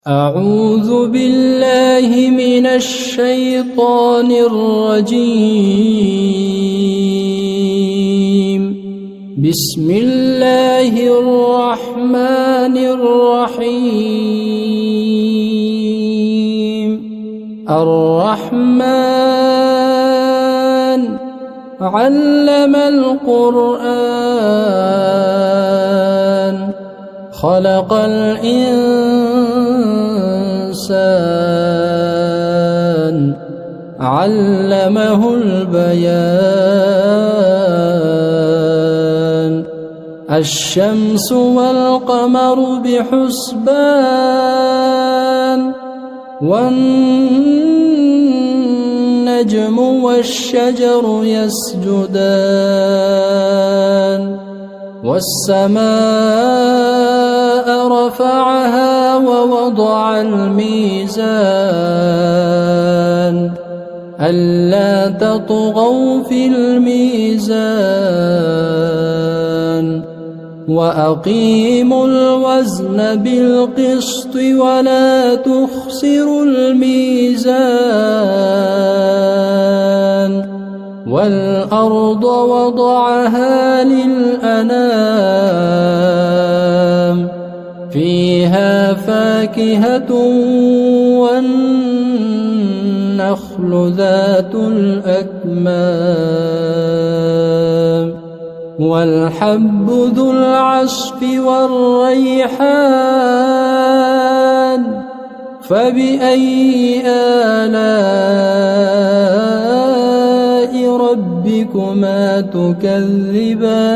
أعوذ بالله من الشيطان الرجيم. بسم الله الرحمن الرحيم. الرحمن علم القرآن خلق الإنسان علمه البيان. الشمس والقمر بحسبان والنجم والشجر يسجدان والسماء رفعها ووضع الميزان ألا تطغوا في الميزان وأقيموا الوزن بالقسط ولا تخسروا الميزان والأرض وضعها للأنام فيها فاكهة والنخل ذات الأكمام والحب ذو العصف والريحان فبأي آلاء ربكما تكذبان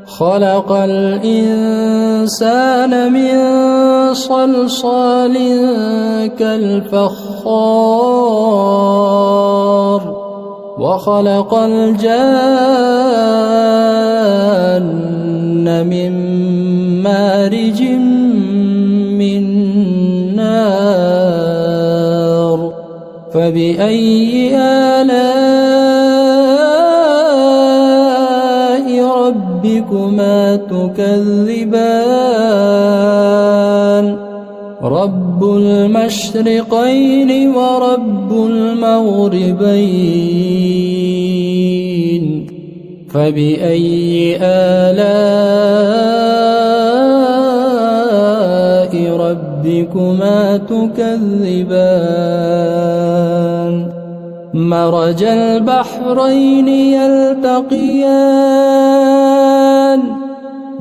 خلق الإنسان من صلصال كالفخار وخلق الجان من مارج من نار فبأي آلاء ربكما تكذبان رب المشرقين ورب المغربين فبأي آلاء ربكما تكذبان مرج البحرين يلتقيان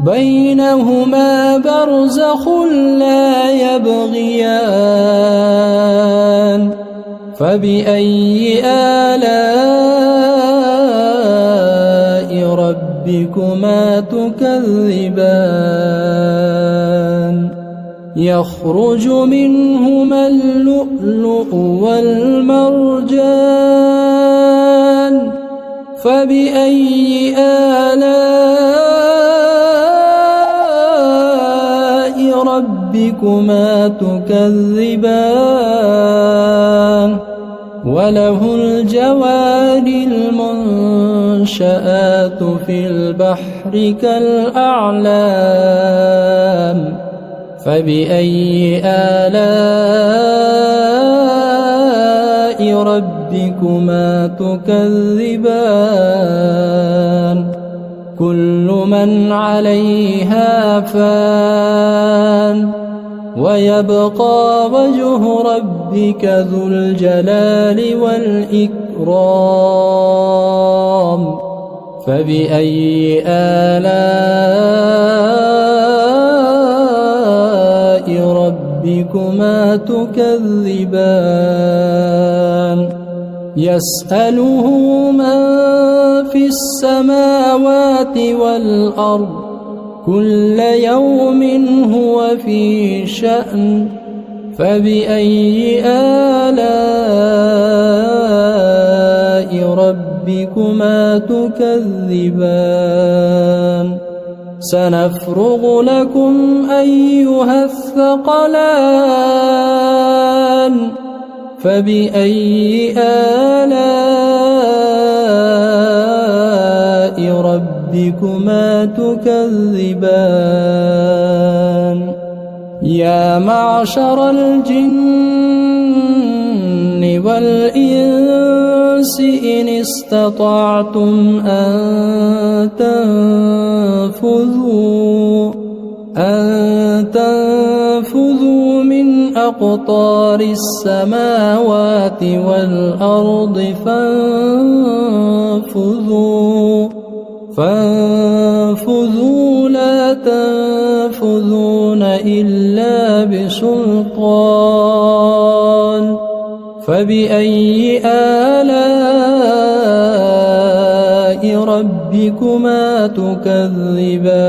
بينهما برزخ لا يبغيان فبأي آلاء ربكما تكذبان يخرج منهما اللؤلؤ والمرجان فبأي آلاء ربكما تكذبان وله الجوار المنشآت في البحر كالأعلام فبأي آلاء ربكما تكذبان كل من عليها فان ويبقى وجه ربك ذو الجلال والإكرام فبأي آلاء ربكما تكذبان يسأله من في السماوات والأرض كل يوم هو في شأن فبأي آلاء ربكما تكذبان سنفرغ لكم أيها الثقلان فبأي آلاء ربكما تكذبان يا معشر الجن والإنس إن استطعتم أن تنفذوا من أقطار السماوات والأرض فانفذوا لا تنفذون إلا بسلطان فبأي آلاء ربكما تكذبان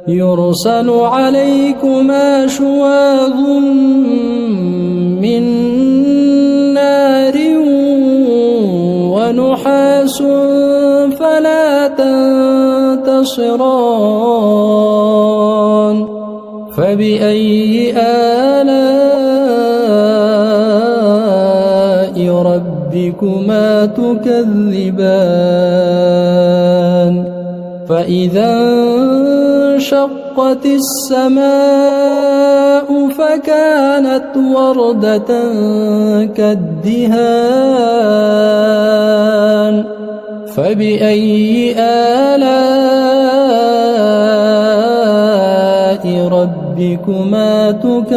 يرسل عليكما شواظ من نار ونحاس فلا تنتصران فبأي آلاء ربكما تكذبان فإذا انشقت السماء فكانت وردة كالدهان فبأي آلاء ربكما تكذبان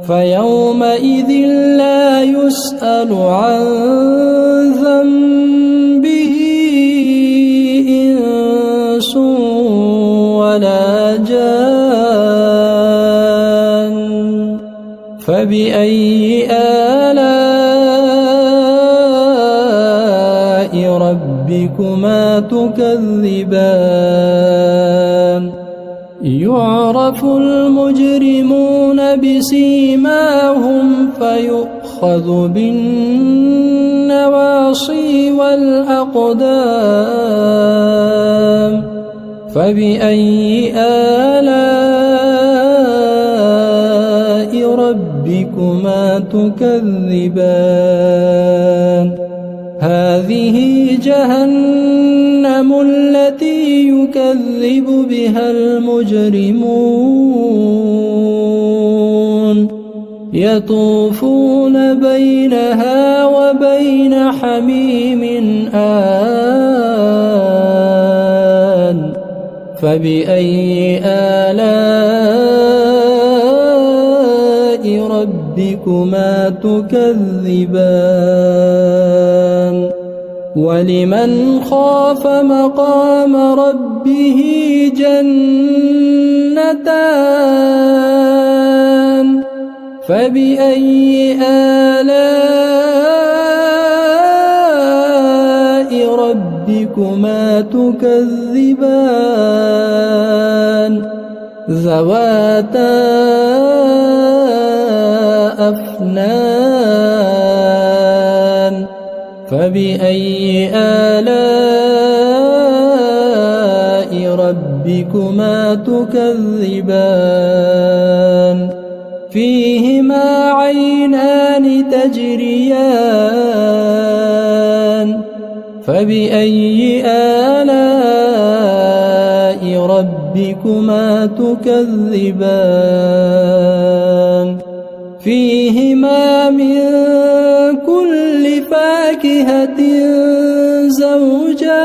فيومئذ لا يسأل عن ذنبه إنس ولا جان فبأي آلاء ربكما تكذبان يعرف المجرمون بسيماهم فيؤخذ بالنواصي والأقدام فبأي آلاء ربكما تكذبان هذه جهنم التي يكذب بها المجرمون يطوفون بينها وبين حميم آن فبأي آلاء ربكما تكذبان ولمن خاف مقام ربه جنتان فبأي آلاء ربكما تكذبان ذواتا أفنان فبأي آلاء ربكما تكذبان فيهما عينان تجريان فبأي آلاء ربكما تكذبان فيهما من كل فاكهة زوجان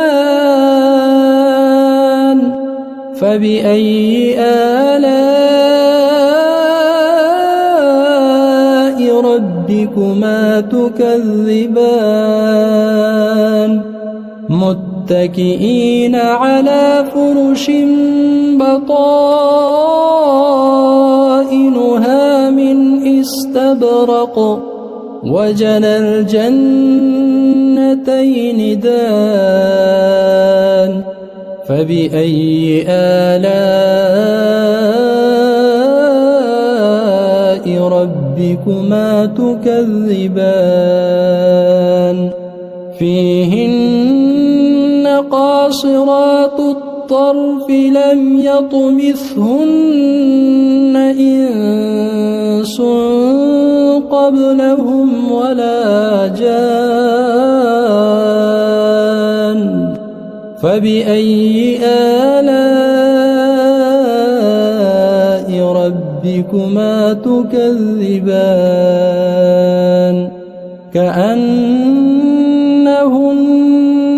فبأي آلاء ربكما تكذبان متكئين على فرش بطائنها من استبرق وجنى الجنتين دان فبأي آلاء ربكما تكذبان فيهن قاصرات الطرف لم يطمثهن إنس قبلهم ولا جان فبأي آلاء ربكما تكذبان كأنهن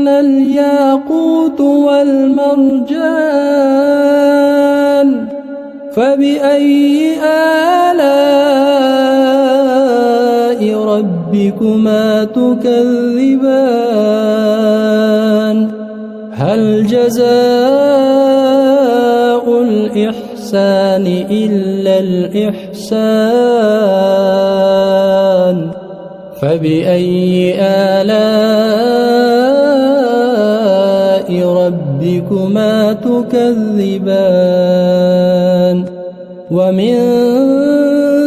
الياقوت والمرجان فبأي آلاء ربكما تكذبان هل جزاء الإحسان إلا الإحسان فبأي آلاء ربكما تكذبان ومن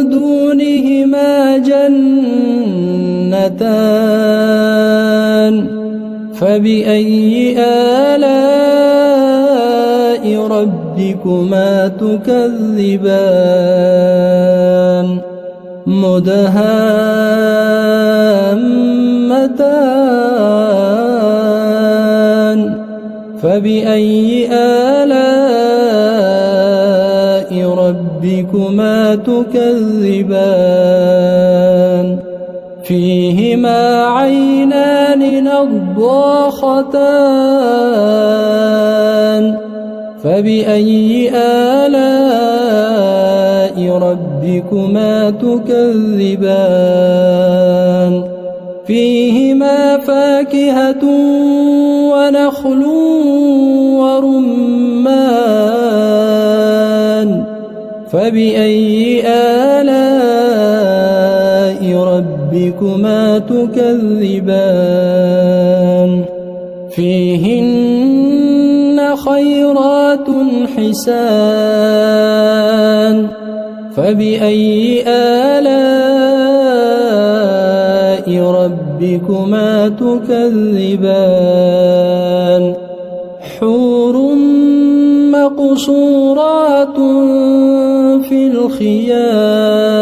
دونهما جنتان فبأي آلاء ربكما تكذبان مدهامتان فبأي آلاء ربكما تكذبان فيهما عينان نضاختان فبأي آلاء ربكما تكذبان فيهما فاكهة ونخل ورمان فبأي آلاء ربكما تكذبان فيهن خيرات حسان فبأي آلاء ربكما تكذبان حور مقصورات في الخيام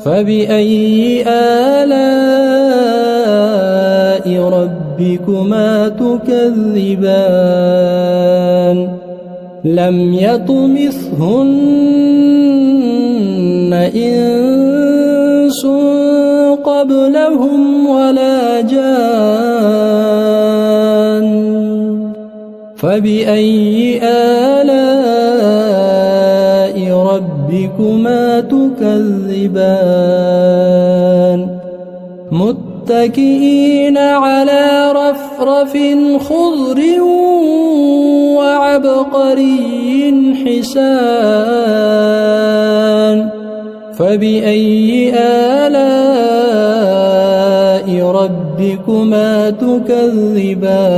فبأي آلاء ربكما تكذبان لم يطمثهن إنس قبلهم ولا جان فبأي آلاء ربكما تكذبان متكئين على رفرف خضر وعبقري حسان فبأي آلاء ربكما تكذبان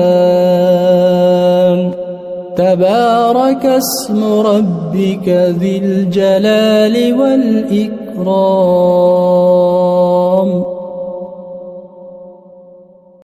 تبارك اسم ربك ذي الجلال والإكرام